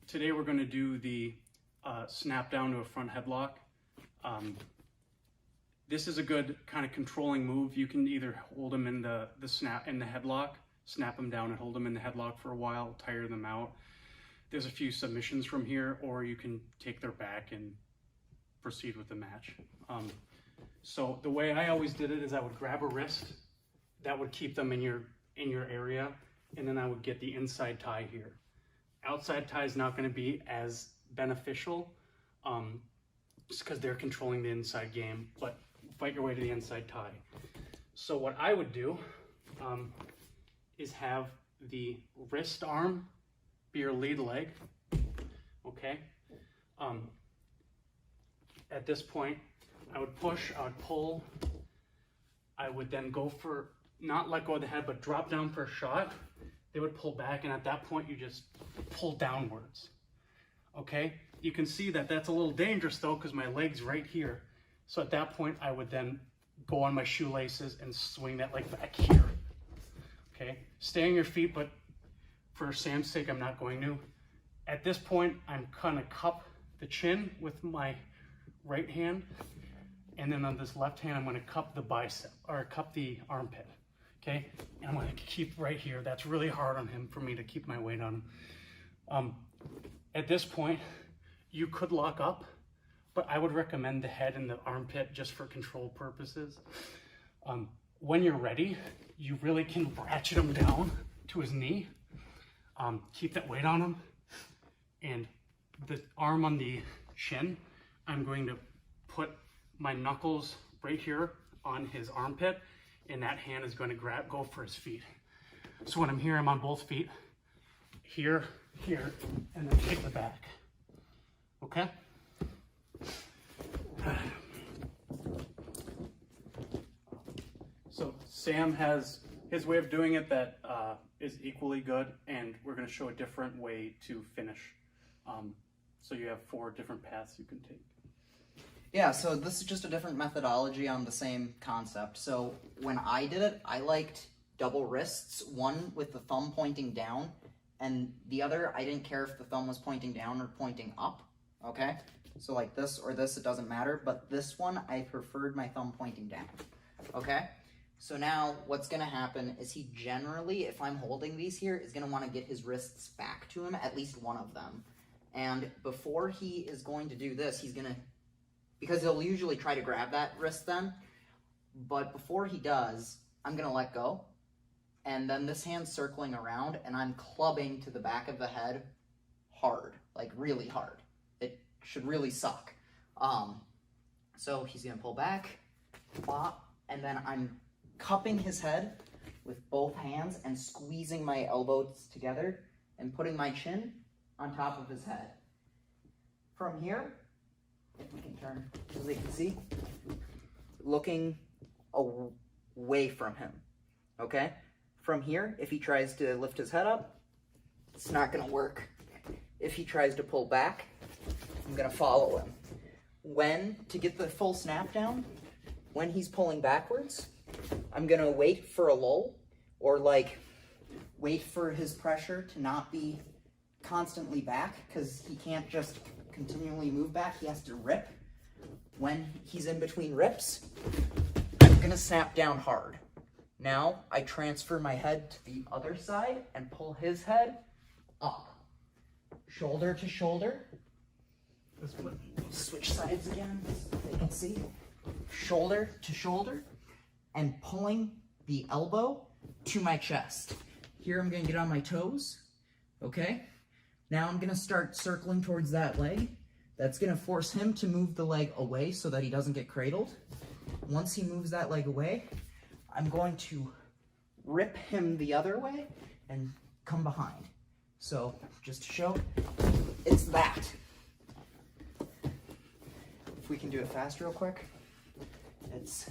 today we're going to do the snap down to a front headlock. This is a good kind of controlling move. You can either hold them in the headlock, snap them down and hold them in the headlock for a while, tire them out. There's a few submissions from here, or you can take their back and proceed with the match. So the way I always did it is I would grab a wrist that would keep them in your area, and then I would get the inside tie here. Outside tie is not going to be as beneficial just because they're controlling the inside game, but fight your way to the inside tie. So what I would do is have the wrist arm be your lead leg, okay? At this point, I would push, I would pull, I would then go for, not let go of the head, but drop down for a shot. They would pull back, and at that point, you just pull downwards, okay? You can see that that's a little dangerous though, because my leg's right here. So at that point, I would then go on my shoelaces and swing that leg back here, okay? Stay on your feet, but for Sam's sake, I'm not going to. At this point, I'm gonna cup the chin with my right hand, and then on this left hand, I'm gonna cup the bicep, or cup the armpit, okay? And I'm gonna keep right here. That's really hard on him for me to keep my weight on him. At this point, you could lock up, but I would recommend the head and the armpit just for control purposes. When you're ready, you really can ratchet him down to his knee. Keep that weight on him, and the arm on the chin, I'm going to put my knuckles right here on his armpit, and that hand is going to go for his feet. So when I'm here, I'm on both feet, here, here, and then take the back, okay? So Sam has his way of doing it that is equally good, and we're going to show a different way to finish. So you have 4 different paths you can take. Yeah, so this is just a different methodology on the same concept. So when I did it, I liked double wrists, one with the thumb pointing down, and the other, I didn't care if the thumb was pointing down or pointing up, okay? So like this or this, it doesn't matter, but this one, I preferred my thumb pointing down, okay? So now what's going to happen is he generally, if I'm holding these here, is going to want to get his wrists back to him, at least one of them. And before he is going to do this, he's going to, because he'll usually try to grab that wrist then, but before he does, I'm going to let go. And then this hand's circling around, and I'm clubbing to the back of the head hard, like really hard. It should really suck. So he's going to pull back, plop, and then I'm cupping his head with both hands and squeezing my elbows together and putting my chin on top of his head. From here, if we can turn so they can see, looking away from him, okay? From here, if he tries to lift his head up, it's not gonna work. If he tries to pull back, I'm gonna follow him. To get the full snap down, when he's pulling backwards, I'm gonna wait for a lull, or like wait for his pressure to not be constantly back, because he can't just continually move back, he has to rip. When he's in between rips, I'm gonna snap down hard. Now I transfer my head to the other side and pull his head up, shoulder to shoulder. Switch sides again so they can see. Shoulder to shoulder, and pulling the elbow to my chest. Here I'm gonna get on my toes, okay? Now I'm gonna start circling towards that leg. That's gonna force him to move the leg away so that he doesn't get cradled. Once he moves that leg away, I'm going to rip him the other way and come behind. So just to show, it's that. If we can do it fast real quick, it's